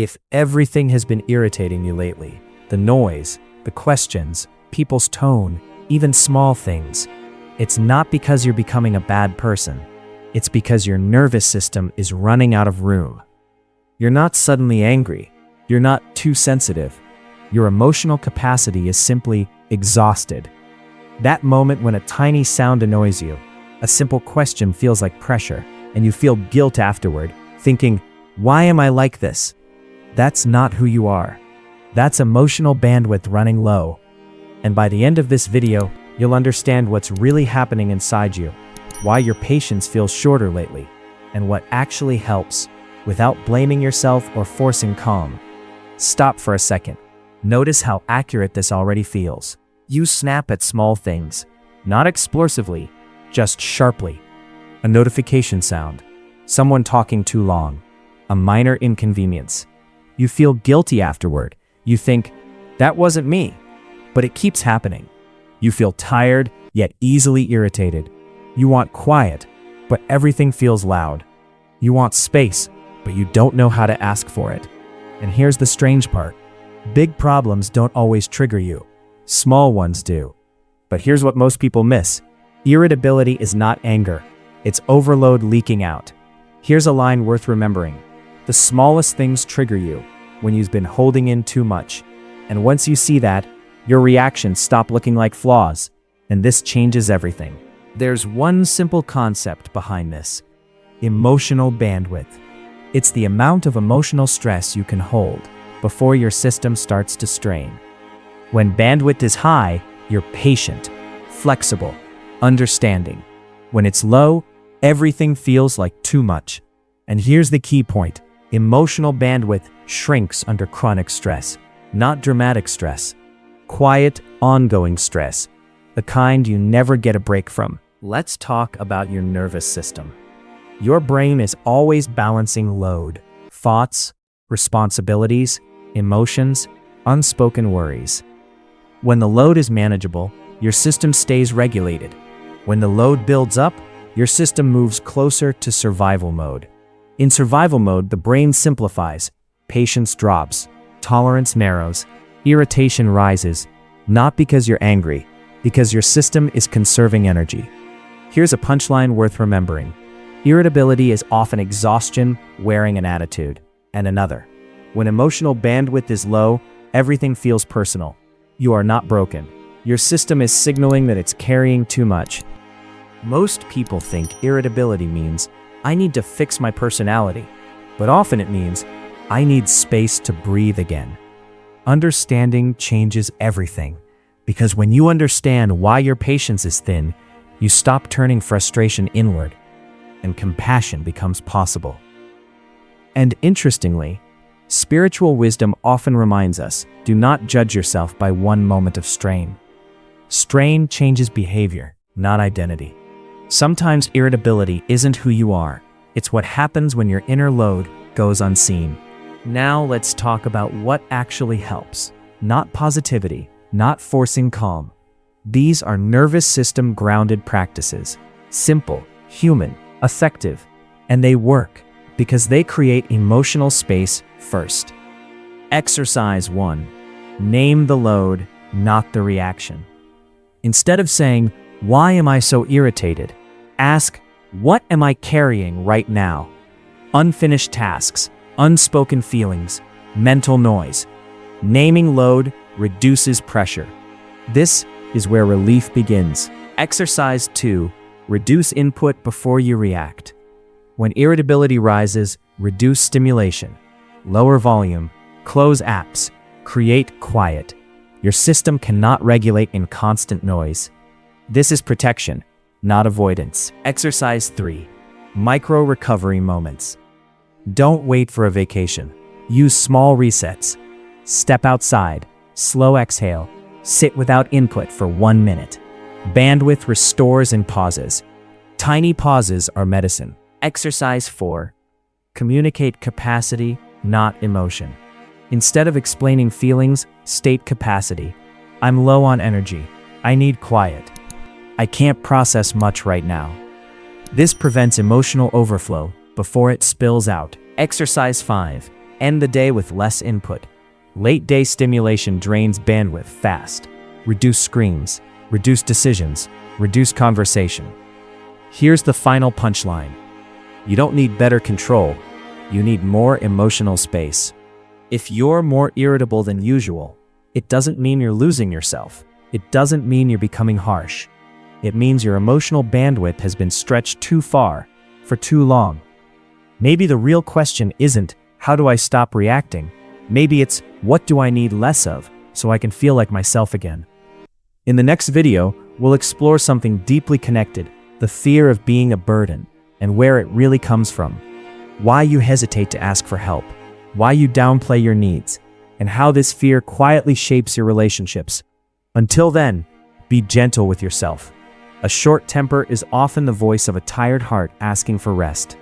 If everything has been irritating you lately, the noise, the questions, people's tone, even small things, it's not because you're becoming a bad person. It's because your nervous system is running out of room. You're not suddenly angry. You're not too sensitive. Your emotional capacity is simply exhausted. That moment when a tiny sound annoys you, a simple question feels like pressure, and you feel guilt afterward, thinking, "Why am I like this?" That's not who you are. That's emotional bandwidth running low. And by the end of this video, you'll understand what's really happening inside you, why your patience feels shorter lately, and what actually helps, without blaming yourself or forcing calm. Stop for a second. Notice how accurate this already feels. You snap at small things, not explosively, just sharply. A notification sound, someone talking too long, a minor inconvenience. You feel guilty afterward. You think, "That wasn't me." But it keeps happening. You feel tired, yet easily irritated. You want quiet, but everything feels loud. You want space, but you don't know how to ask for it. And here's the strange part. Big problems don't always trigger you. Small ones do. But here's what most people miss. Irritability is not anger. It's overload leaking out. Here's a line worth remembering. The smallest things trigger you when you've been holding in too much. And once you see that, your reactions stop looking like flaws. And this changes everything. There's one simple concept behind this. Emotional bandwidth. It's the amount of emotional stress you can hold before your system starts to strain. When bandwidth is high, you're patient, flexible, understanding. When it's low, everything feels like too much. And here's the key point. Emotional bandwidth shrinks under chronic stress, not dramatic stress. Quiet, ongoing stress, the kind you never get a break from. Let's talk about your nervous system. Your brain is always balancing load, thoughts, responsibilities, emotions, unspoken worries. When the load is manageable, your system stays regulated. When the load builds up, your system moves closer to survival mode. In survival mode, the brain simplifies, patience drops, tolerance narrows, irritation rises, not because you're angry, because your system is conserving energy. Here's a punchline worth remembering. Irritability is often exhaustion wearing an attitude, and another. When emotional bandwidth is low, everything feels personal. You are not broken. Your system is signaling that it's carrying too much. Most people think irritability means, I need to fix my personality, but often it means, I need space to breathe again. Understanding changes everything, because when you understand why your patience is thin, you stop turning frustration inward, and compassion becomes possible. And interestingly, spiritual wisdom often reminds us, do not judge yourself by one moment of strain. Strain changes behavior, not identity. Sometimes irritability isn't who you are. It's what happens when your inner load goes unseen. Now let's talk about what actually helps. Not positivity, not forcing calm. These are nervous system grounded practices. Simple, human, effective, and they work because they create emotional space first. Exercise 1. Name the load, not the reaction. Instead of saying, "Why am I so irritated?" ask, "What am I carrying right now?" Unfinished tasks, unspoken feelings, mental noise. Naming load reduces pressure. This is where relief begins. Exercise 2. Reduce input before you react. When irritability rises, reduce stimulation. Lower volume, close apps, create quiet. Your system cannot regulate in constant noise. This is protection, not avoidance. Exercise 3. Micro recovery moments. Don't wait for a vacation. Use small resets. Step outside, slow exhale, sit without input for 1 minute. Bandwidth restores in pauses. Tiny pauses are medicine. Exercise 4. Communicate capacity, not emotion. Instead of explaining feelings, state capacity. I'm low on energy. I need quiet. I can't process much right now. This prevents emotional overflow before it spills out. Exercise 5. end the day with less input. Late-day stimulation drains bandwidth fast. Reduce screens, reduce decisions, reduce conversation. Here's the final punchline. You don't need better control, you need more emotional space. If you're more irritable than usual, it doesn't mean you're losing yourself. It doesn't mean you're becoming harsh. It means your emotional bandwidth has been stretched too far, for too long. Maybe the real question isn't, how do I stop reacting? Maybe it's, what do I need less of, so I can feel like myself again? In the next video, we'll explore something deeply connected, the fear of being a burden, and where it really comes from. Why you hesitate to ask for help, why you downplay your needs, and how this fear quietly shapes your relationships. Until then, be gentle with yourself. A short temper is often the voice of a tired heart asking for rest.